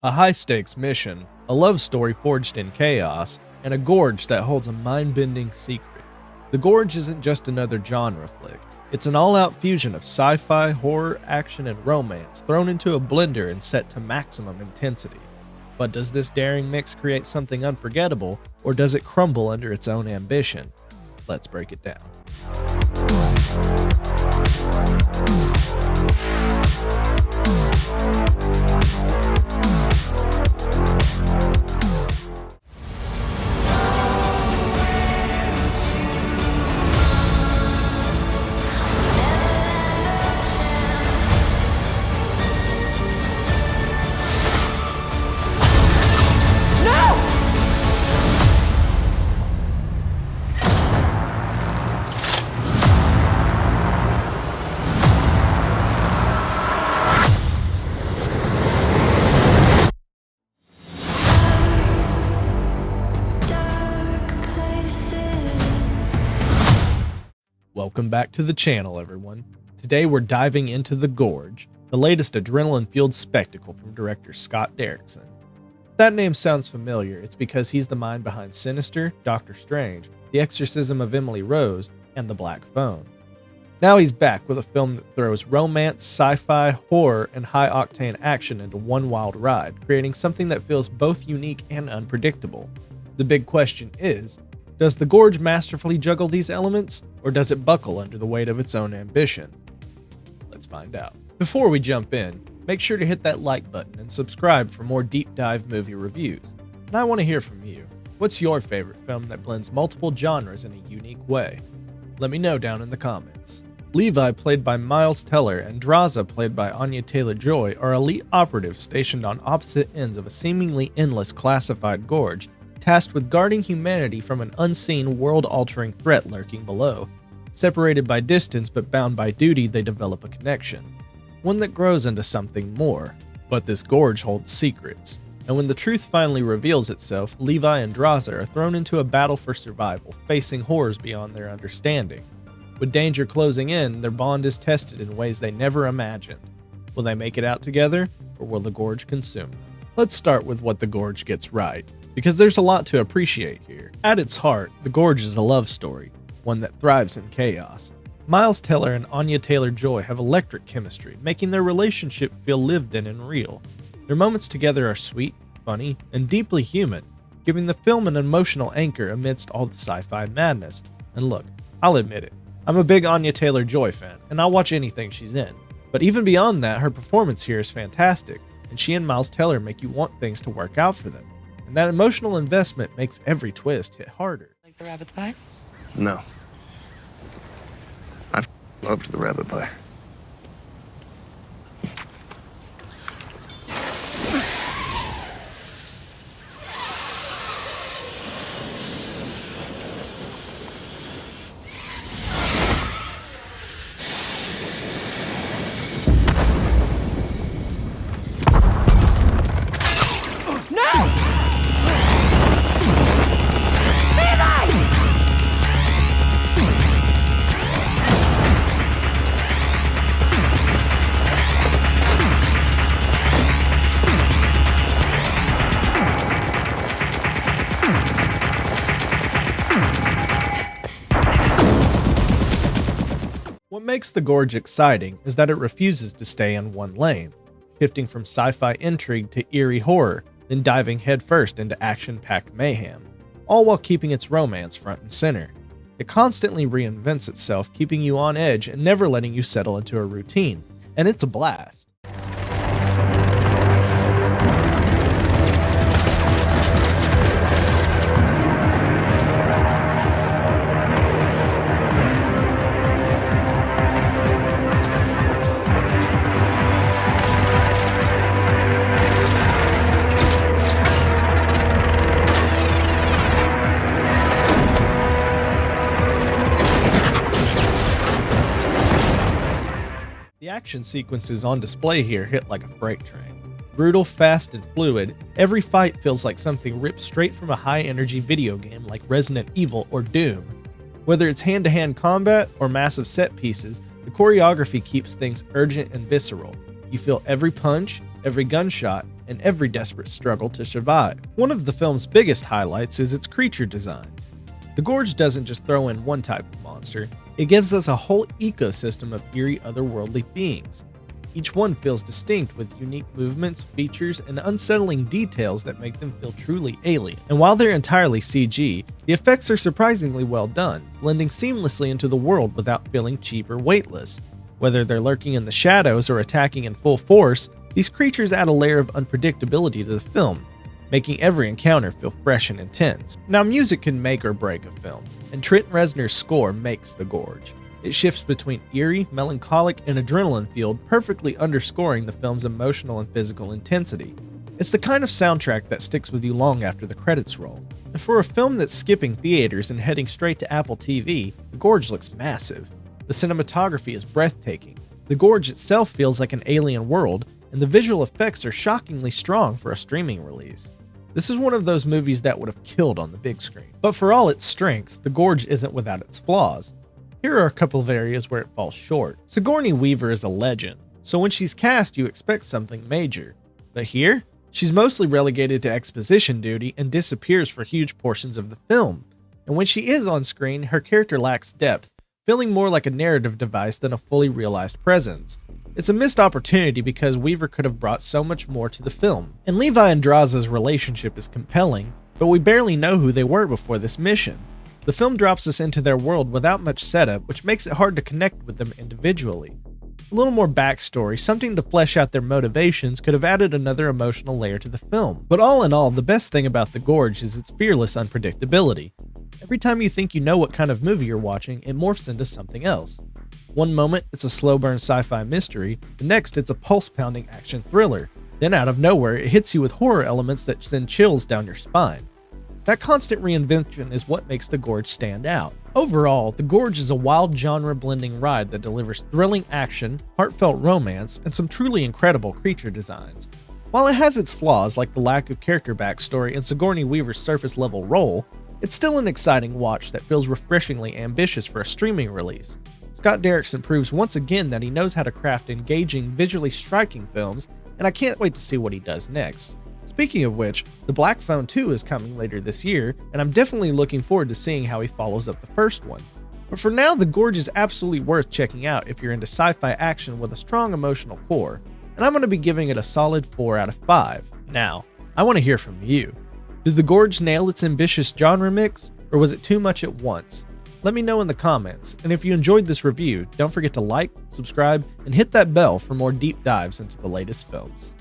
A high-stakes mission, a love story forged in chaos, and a gorge that holds a mind-bending secret. The Gorge isn't just another genre flick. It's an all-out fusion of sci-fi, horror, action, and romance thrown into a blender and set to maximum intensity. But does this daring mix create something unforgettable, or does it crumble under its own ambition? Let's break it down. Welcome back to the channel, everyone. Today we're diving into The Gorge, the latest adrenaline-fueled spectacle from director Scott Derrickson. If that name sounds familiar, it's because he's the mind behind Sinister, Doctor Strange, The Exorcism of Emily Rose, and The Black Phone. Now he's back with a film that throws romance, sci-fi, horror, and high-octane action into one wild ride, creating something that feels both unique and unpredictable. The big question is, does The Gorge masterfully juggle these elements, or does it buckle under the weight of its own ambition? Let's find out. Before we jump in, make sure to hit that like button and subscribe for more deep dive movie reviews. And I want to hear from you. What's your favorite film that blends multiple genres in a unique way? Let me know down in the comments. Levi, played by Miles Teller, and Draza, played by Anya Taylor-Joy, are elite operatives stationed on opposite ends of a seemingly endless classified gorge, tasked with guarding humanity from an unseen, world-altering threat lurking below. Separated by distance but bound by duty, they develop a connection, one that grows into something more. But this gorge holds secrets, and when the truth finally reveals itself, Levi and Draza are thrown into a battle for survival, facing horrors beyond their understanding. With danger closing in, their bond is tested in ways they never imagined. Will they make it out together, or will the gorge consume them? Let's start with what the gorge gets right, because there's a lot to appreciate here. At its heart, The Gorge is a love story, one that thrives in chaos. Miles Teller and Anya Taylor-Joy have electric chemistry, making their relationship feel lived in and real. Their moments together are sweet, funny, and deeply human, giving the film an emotional anchor amidst all the sci-fi madness. And look, I'll admit it, I'm a big Anya Taylor-Joy fan, and I'll watch anything she's in. But even beyond that, her performance here is fantastic, and she and Miles Teller make you want things to work out for them. And that emotional investment makes every twist hit harder. Like the rabbit pie? No. I loved the rabbit pie. What makes The Gorge exciting is that it refuses to stay in one lane, shifting from sci-fi intrigue to eerie horror, then diving headfirst into action-packed mayhem, all while keeping its romance front and center. It constantly reinvents itself, keeping you on edge and never letting you settle into a routine, and it's a blast. The action sequences on display here hit like a freight train. Brutal, fast, and fluid, every fight feels like something ripped straight from a high-energy video game like Resident Evil or Doom. Whether it's hand-to-hand combat or massive set pieces, choreography keeps things urgent and visceral. You feel every punch, every gunshot, and every desperate struggle to survive. One of the film's biggest highlights is its creature designs. The Gorge doesn't just throw in one type of monster, it gives us a whole ecosystem of eerie otherworldly beings. Each one feels distinct with unique movements, features, and unsettling details that make them feel truly alien. And while they're entirely CG, the effects are surprisingly well done, blending seamlessly into the world without feeling cheap or weightless. Whether they're lurking in the shadows or attacking in full force, these creatures add a layer of unpredictability to the film, making every encounter feel fresh and intense. Now, music can make or break a film, and Trent Reznor's score makes The Gorge. It shifts between eerie, melancholic, and adrenaline-fueled, perfectly underscoring the film's emotional and physical intensity. It's the kind of soundtrack that sticks with you long after the credits roll. And for a film that's skipping theaters and heading straight to Apple TV, The Gorge looks massive. The cinematography is breathtaking. The Gorge itself feels like an alien world, and the visual effects are shockingly strong for a streaming release. This is one of those movies that would have killed on the big screen. But for all its strengths, The Gorge isn't without its flaws. Here are a couple of areas where it falls short. Sigourney Weaver is a legend, so when she's cast you expect something major. But here, she's mostly relegated to exposition duty and disappears for huge portions of the film. And when she is on screen, her character lacks depth, feeling more like a narrative device than a fully realized presence. It's a missed opportunity because Weaver could have brought so much more to the film. And Levi and Draza's relationship is compelling, but we barely know who they were before this mission. The film drops us into their world without much setup, which makes it hard to connect with them individually. A little more backstory, something to flesh out their motivations, could have added another emotional layer to the film. But all in all, the best thing about The Gorge is its fearless unpredictability. Every time you think you know what kind of movie you're watching, it morphs into something else. One moment, it's a slow burn sci-fi mystery, the next it's a pulse-pounding action thriller. Then out of nowhere, it hits you with horror elements that send chills down your spine. That constant reinvention is what makes The Gorge stand out. Overall, The Gorge is a wild genre-blending ride that delivers thrilling action, heartfelt romance, and some truly incredible creature designs. While it has its flaws like the lack of character backstory and Sigourney Weaver's surface-level role, it's still an exciting watch that feels refreshingly ambitious for a streaming release. Scott Derrickson proves once again that he knows how to craft engaging, visually striking films, and I can't wait to see what he does next. Speaking of which, The Black Phone 2 is coming later this year, and I'm definitely looking forward to seeing how he follows up the first one. But for now, The Gorge is absolutely worth checking out if you're into sci-fi action with a strong emotional core, and I'm going to be giving it a solid 4 out of 5. Now, I want to hear from you. Did The Gorge nail its ambitious genre mix, or was it too much at once? Let me know in the comments, and if you enjoyed this review, don't forget to like, subscribe, and hit that bell for more deep dives into the latest films.